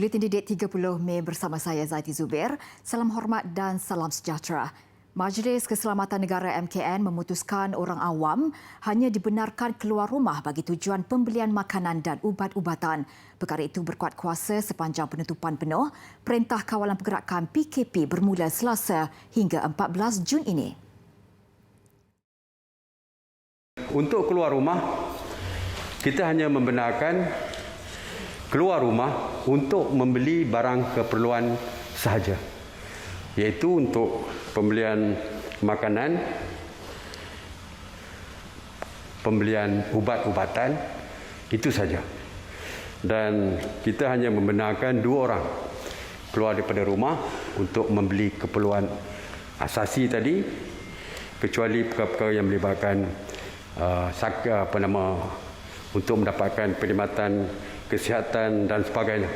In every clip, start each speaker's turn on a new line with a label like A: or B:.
A: Buletin Didik 30 Mei bersama saya Zaiti Zubir. Salam hormat dan salam sejahtera. Majlis Keselamatan Negara MKN memutuskan orang awam hanya dibenarkan keluar rumah bagi tujuan pembelian makanan dan ubat-ubatan. Perkara itu berkuat kuasa sepanjang penutupan penuh Perintah Kawalan Pergerakan PKP bermula Selasa hingga 14 Jun ini.
B: Untuk keluar rumah, kita hanya membenarkan keluar rumah untuk membeli barang keperluan sahaja, iaitu untuk pembelian makanan, pembelian ubat-ubatan, itu saja. Dan kita hanya membenarkan 2 orang keluar daripada rumah untuk membeli keperluan asasi tadi, kecuali perkara-perkara yang melibatkan untuk mendapatkan perkhidmatan kesihatan dan sebagainya,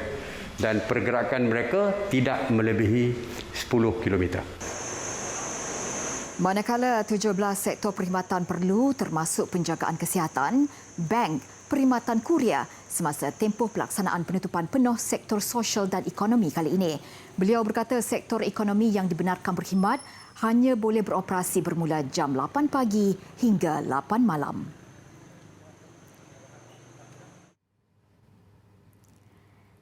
B: dan pergerakan mereka tidak melebihi 10 km.
A: Manakala 17 sektor perkhidmatan perlu termasuk penjagaan kesihatan, bank, perkhidmatan kurier semasa tempoh pelaksanaan penutupan penuh sektor sosial dan ekonomi kali ini. Beliau berkata sektor ekonomi yang dibenarkan berkhidmat hanya boleh beroperasi bermula jam 8 pagi hingga 8 malam.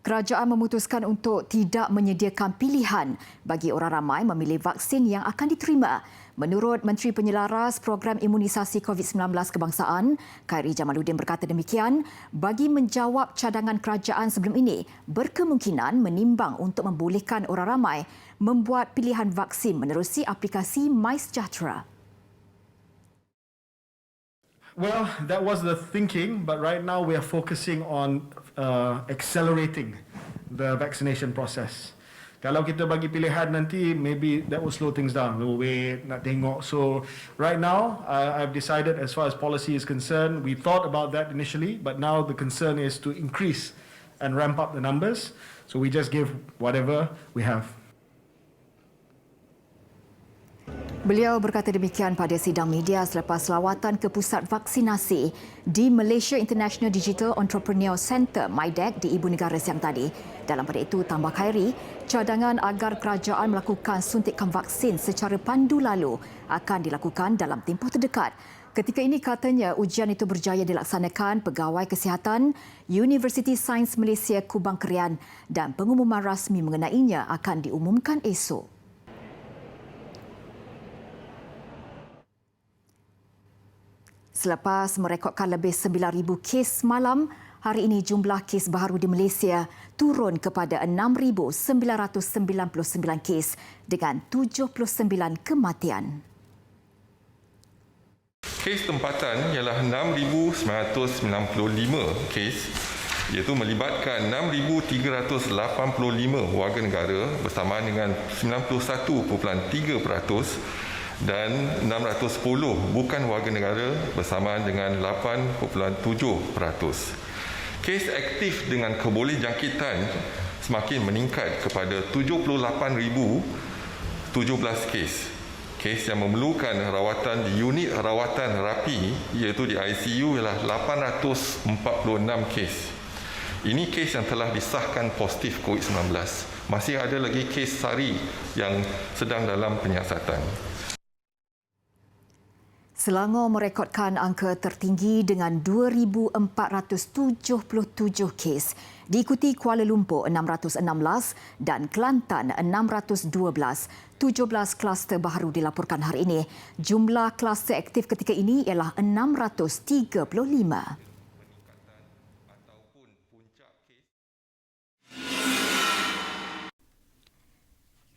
A: Kerajaan memutuskan untuk tidak menyediakan pilihan bagi orang ramai memilih vaksin yang akan diterima. Menurut Menteri Penyelaras Program Imunisasi COVID-19 Kebangsaan, Khairi Jamaluddin berkata demikian bagi menjawab cadangan kerajaan sebelum ini berkemungkinan menimbang untuk membolehkan orang ramai membuat pilihan vaksin menerusi aplikasi MySejahtera.
C: Well, that was the thinking, but right now we are focusing on accelerating the vaccination process. Kalau kita bagi pilihan nanti, maybe that will slow things down. We'll wait, nak tengok. So right now, I've decided as far as policy is concerned, we thought about that initially, but now the concern is to increase and ramp up the numbers. So we just give whatever we have.
A: Beliau berkata demikian pada sidang media selepas lawatan ke pusat vaksinasi di Malaysia International Digital Entrepreneur Centre MIDEC di Ibu Negara siang tadi. Dalam pada itu, tambah Khairi, cadangan agar kerajaan melakukan suntikan vaksin secara pandu lalu akan dilakukan dalam tempoh terdekat. Ketika ini katanya ujian itu berjaya dilaksanakan Pegawai Kesihatan Universiti Sains Malaysia Kubang Kerian dan pengumuman rasmi mengenainya akan diumumkan esok. Selepas merekodkan lebih 9,000 kes semalam, hari ini jumlah kes baharu di Malaysia turun kepada 6,999 kes dengan 79 kematian.
D: Kes tempatan ialah 6,995 kes, iaitu melibatkan 6,385 warga negara bersamaan dengan 91.3%, dan 610 bukan warga negara bersamaan dengan 8.7%. Kes aktif dengan kebolehjangkitan semakin meningkat kepada 78,017 kes. Kes yang memerlukan rawatan di unit rawatan rapi iaitu di ICU ialah 846 kes. Ini kes yang telah disahkan positif COVID-19. Masih ada lagi kes sari yang sedang dalam penyiasatan.
A: Selangor merekodkan angka tertinggi dengan 2,477 kes. Diikuti Kuala Lumpur 616 dan Kelantan 612. 17 kluster baharu dilaporkan hari ini. Jumlah kluster aktif ketika ini ialah 635.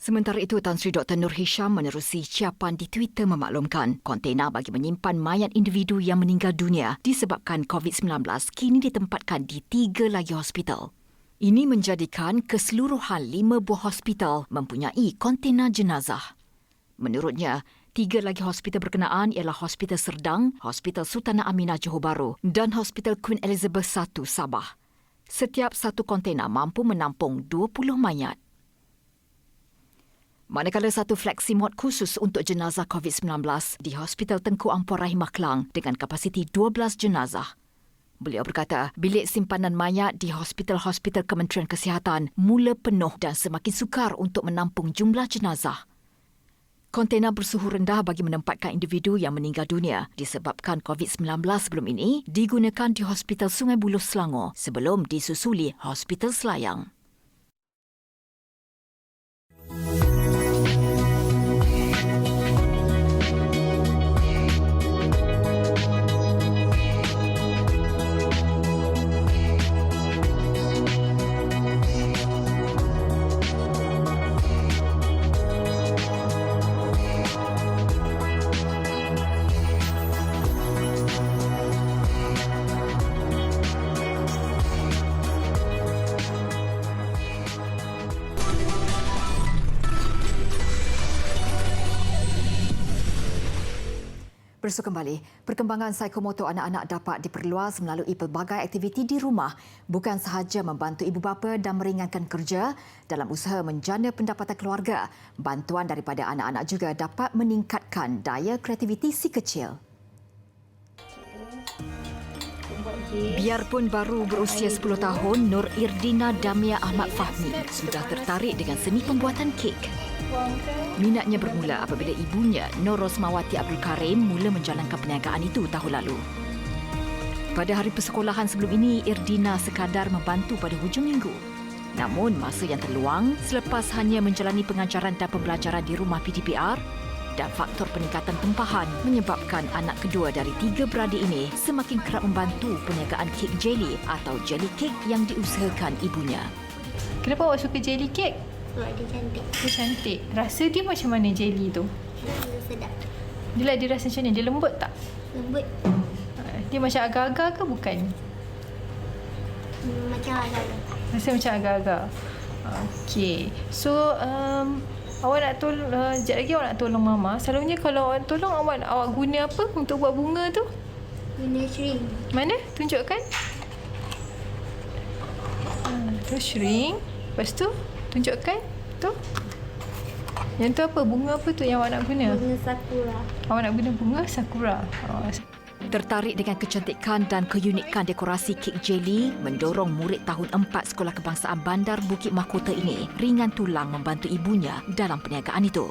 A: Sementara itu, Tan Sri Dr. Nur Hisham menerusi ciapan di Twitter memaklumkan kontena bagi menyimpan mayat individu yang meninggal dunia disebabkan COVID-19 kini ditempatkan di 3 lagi hospital. Ini menjadikan keseluruhan 5 buah hospital mempunyai kontena jenazah. Menurutnya, 3 lagi hospital berkenaan ialah Hospital Serdang, Hospital Sultanah Aminah Johor Bahru dan Hospital Queen Elizabeth I Sabah. Setiap satu kontena mampu menampung 20 mayat. Manakala satu fleksi mod khusus untuk jenazah COVID-19 di Hospital Tengku Ampuar Rahimah Kelang dengan kapasiti 12 jenazah. Beliau berkata, bilik simpanan mayat di hospital-hospital Kementerian Kesihatan mula penuh dan semakin sukar untuk menampung jumlah jenazah. Kontena bersuhu rendah bagi menempatkan individu yang meninggal dunia disebabkan COVID-19 sebelum ini digunakan di Hospital Sungai Buloh Selangor sebelum disusuli Hospital Selayang. Bersua kembali, perkembangan psikomotor anak-anak dapat diperluas melalui pelbagai aktiviti di rumah, bukan sahaja membantu ibu bapa dan meringankan kerja dalam usaha menjana pendapatan keluarga. Bantuan daripada anak-anak juga dapat meningkatkan daya kreativiti si kecil. Biarpun baru berusia 10 tahun, Nur Irdina Damia Ahmad Fahmi sudah tertarik dengan seni pembuatan kek. Minatnya bermula apabila ibunya, Nur Rosmawati Abdul Karim, mula menjalankan perniagaan itu tahun lalu. Pada hari persekolahan sebelum ini, Irdina sekadar membantu pada hujung minggu. Namun, masa yang terluang selepas hanya menjalani pengajaran dan pembelajaran di rumah PDPR dan faktor peningkatan tempahan menyebabkan anak kedua dari 3 beradik ini semakin kerap membantu perniagaan kek jelly atau jelly cake yang diusahakan ibunya.
E: Kenapa awak suka jelly cake?
F: Sebab dia cantik.
E: Dia cantik. Rasa dia macam mana jelly tu?
F: Dia sedap.
E: Dia rasa macam mana? Dia lembut tak?
F: Lembut.
E: Dia macam agar-agar ke bukan?
F: Macam agak-agak.
E: Rasa macam agar-agar. Okey. So, awak nak tolong, sekejap lagi awak nak tolong Mama. Selalunya kalau awak tolong, awak guna apa untuk buat bunga tu?
F: Guna shrink.
E: Mana? Tunjukkan. Tu shrink. Lepas tu, tunjukkan. Tu. Yang tu apa? Bunga apa tu yang awak nak guna?
F: Bunga sakura.
E: Awak nak guna bunga sakura.
A: Tertarik dengan kecantikan dan keunikan dekorasi kek jelly mendorong murid tahun 4 Sekolah Kebangsaan Bandar Bukit Mahkota ini ringan tulang membantu ibunya dalam perniagaan itu.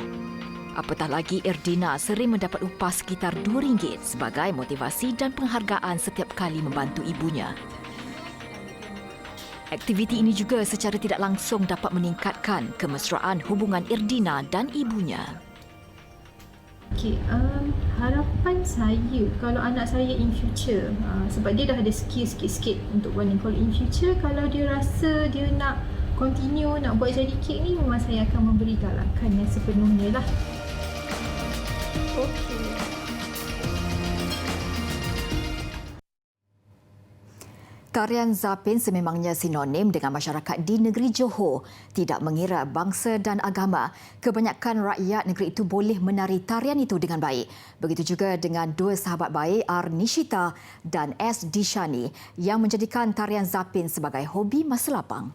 A: Apatah lagi, Irdina sering mendapat upah sekitar RM2 sebagai motivasi dan penghargaan setiap kali membantu ibunya. Aktiviti ini juga secara tidak langsung dapat meningkatkan kemesraan hubungan Irdina dan ibunya.
E: Okay, harapan saya kalau anak saya in future, sebab dia dah ada skill sikit-sikit untuk buat ni. Kalau in future, kalau dia rasa dia nak continue nak buat jadi kek ni, memang saya akan memberi galakan yang sepenuhnya lah. Okay.
A: Tarian zapin sememangnya sinonim dengan masyarakat di negeri Johor. Tidak mengira bangsa dan agama, kebanyakan rakyat negeri itu boleh menari tarian itu dengan baik. Begitu juga dengan 2 sahabat baik, R. Nishita dan S. Dishani, yang menjadikan tarian zapin sebagai hobi masa lapang.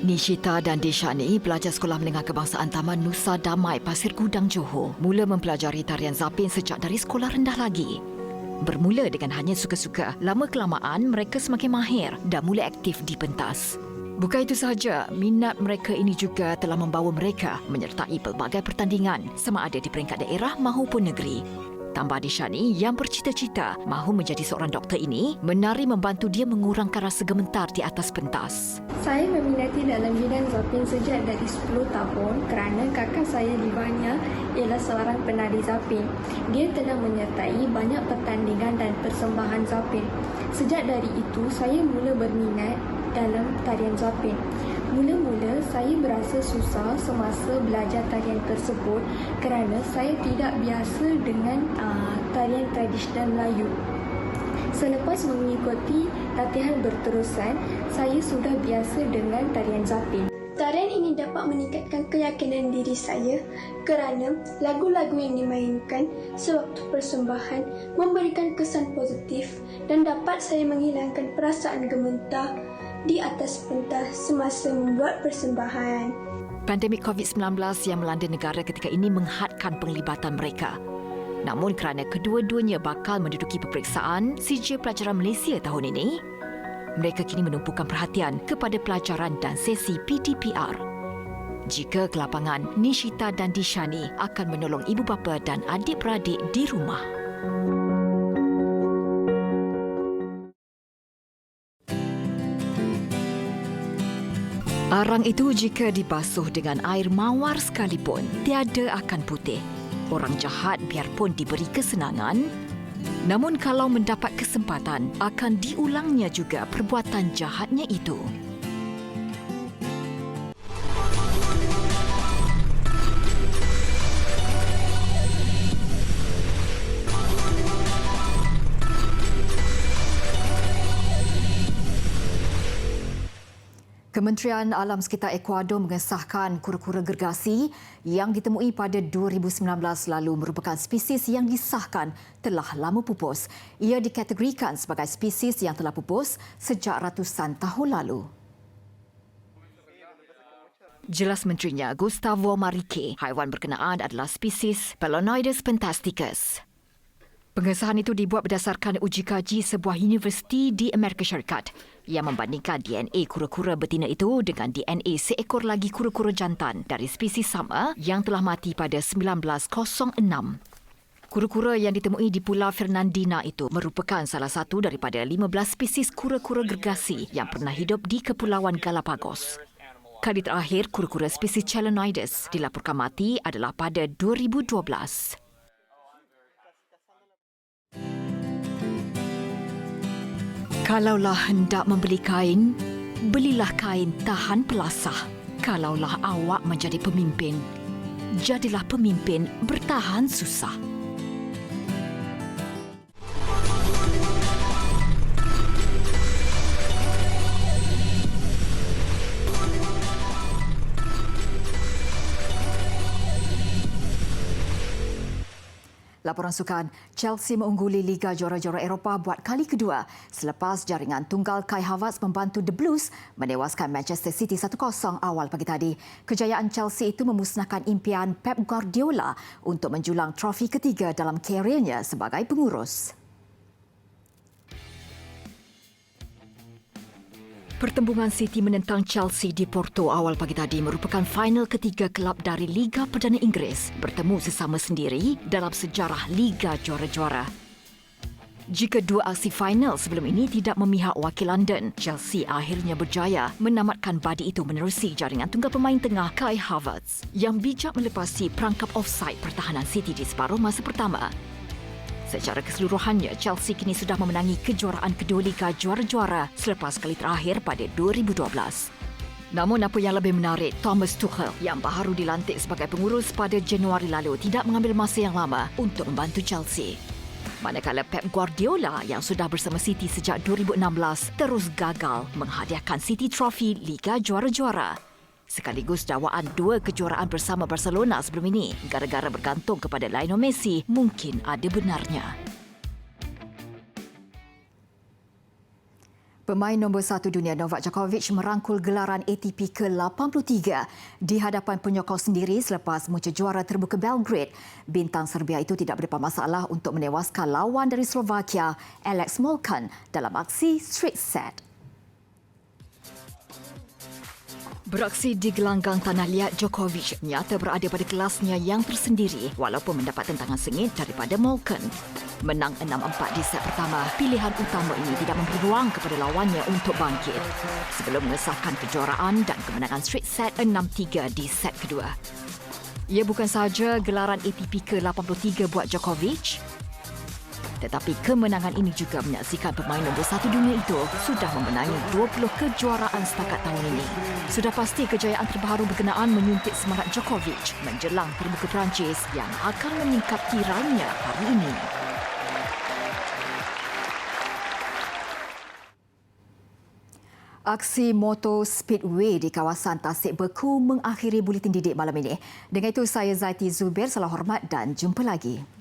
A: Nishita dan Dishani pelajar Sekolah Menengah Kebangsaan Taman Nusa Damai, Pasir Gudang, Johor, mula mempelajari tarian zapin sejak dari sekolah rendah lagi. Bermula dengan hanya suka-suka, lama-kelamaan mereka semakin mahir dan mula aktif di pentas. Bukan itu sahaja, minat mereka ini juga telah membawa mereka menyertai pelbagai pertandingan sama ada di peringkat daerah maupun negeri. Tambah Dishani yang bercita-cita mahu menjadi seorang doktor ini, menari membantu dia mengurangkan rasa gemetar di atas pentas.
G: Saya meminati dalam bidang zapin sejak dari 10 tahun kerana kakak saya Livania ialah seorang penari zapin. Dia telah menyertai banyak pertandingan dan persembahan zapin. Sejak dari itu, saya mula berminat dalam tarian zapin. Mula-mula saya berasa susah semasa belajar tarian tersebut kerana saya tidak biasa dengan tarian tradisional Melayu. Selepas mengikuti latihan berterusan, saya sudah biasa dengan tarian zapin. Tarian ini dapat meningkatkan keyakinan diri saya kerana lagu-lagu yang dimainkan sewaktu persembahan memberikan kesan positif dan dapat saya menghilangkan perasaan gemetar di atas pentas semasa membuat persembahan.
A: Pandemik COVID-19 yang melanda negara ketika ini menghadkan penglibatan mereka. Namun kerana kedua-duanya bakal menduduki peperiksaan CJ Pelajaran Malaysia tahun ini, mereka kini menumpukan perhatian kepada pelajaran dan sesi PTPR. Jika ke lapangan, Nishita dan Dishani akan menolong ibu bapa dan adik-beradik di rumah. Arang itu jika dibasuh dengan air mawar sekalipun, tiada akan putih. Orang jahat biarpun diberi kesenangan, namun kalau mendapat kesempatan, akan diulangnya juga perbuatan jahatnya itu. Kementerian Alam Sekitar Ecuador mengesahkan kura-kura gergasi yang ditemui pada 2019 lalu merupakan spesies yang disahkan telah lama pupus. Ia dikategorikan sebagai spesies yang telah pupus sejak ratusan tahun lalu. Jelas menterinya, Gustavo Marique, haiwan berkenaan adalah spesies Palaenoides pentasticus. Pengesahan itu dibuat berdasarkan uji kaji sebuah universiti di Amerika Syarikat yang membandingkan DNA kura-kura betina itu dengan DNA seekor lagi kura-kura jantan dari spesies sama yang telah mati pada 1906. Kura-kura yang ditemui di Pulau Fernandina itu merupakan salah satu daripada 15 spesies kura-kura gergasi yang pernah hidup di Kepulauan Galapagos. Kali terakhir kura-kura spesies Palaenoides dilaporkan mati adalah pada 2012. Kalaulah hendak membeli kain, belilah kain tahan pelasah. Kalaulah awak menjadi pemimpin, jadilah pemimpin bertahan susah. Laporan sukan, Chelsea mengungguli Liga Juara-Juara Eropah buat kali kedua selepas jaringan tunggal Kai Havertz membantu The Blues menewaskan Manchester City 1-0 awal pagi tadi. Kejayaan Chelsea itu memusnahkan impian Pep Guardiola untuk menjulang trofi ketiga dalam kariernya sebagai pengurus. Pertembungan City menentang Chelsea di Porto awal pagi tadi merupakan final ketiga kelab dari Liga Perdana Inggeris bertemu sesama sendiri dalam sejarah Liga Juara-Juara. Jika dua aksi final sebelum ini tidak memihak wakil London, Chelsea akhirnya berjaya menamatkan badi itu menerusi jaringan tunggal pemain tengah Kai Havertz yang bijak melepasi perangkap offside pertahanan City di separuh masa pertama. Secara keseluruhannya, Chelsea kini sudah memenangi kejuaraan kedua Liga Juara-Juara selepas kali terakhir pada 2012. Namun apa yang lebih menarik, Thomas Tuchel yang baru dilantik sebagai pengurus pada Januari lalu tidak mengambil masa yang lama untuk membantu Chelsea. Manakala Pep Guardiola yang sudah bersama City sejak 2016 terus gagal menghadiahkan City trofi Liga Juara-Juara. Sekaligus dakwaan dua kejuaraan bersama Barcelona sebelum ini gara-gara bergantung kepada Lionel Messi mungkin ada benarnya. Pemain nombor 1 dunia Novak Djokovic merangkul gelaran ATP ke-83 di hadapan penyokong sendiri selepas punca juara terbuka Belgrade. Bintang Serbia itu tidak berdepan masalah untuk menewaskan lawan dari Slovakia, Alex Molcan, dalam aksi straight set. Beraksi di gelanggang tanah liat, Djokovic nyata berada pada kelasnya yang tersendiri walaupun mendapat tentangan sengit daripada Molcan. Menang 6-4 di set pertama, pilihan utama ini tidak memberi ruang kepada lawannya untuk bangkit sebelum mengesahkan kejuaraan dan kemenangan straight set 6-3 di set kedua. Ia bukan sahaja gelaran ATP ke-83 buat Djokovic, tetapi kemenangan ini juga menyaksikan pemain nombor 1 dunia itu sudah memenangi 20 kejuaraan setakat tahun ini. Sudah pasti kejayaan terbaru berkenaan menyuntik semangat Djokovic menjelang terbuka Perancis yang akan meningkati raihnya hari ini. Aksi Moto Speedway di kawasan Tasik Beku mengakhiri buletin didik malam ini. Dengan itu saya Zaiti Zubir, salam hormat dan jumpa lagi.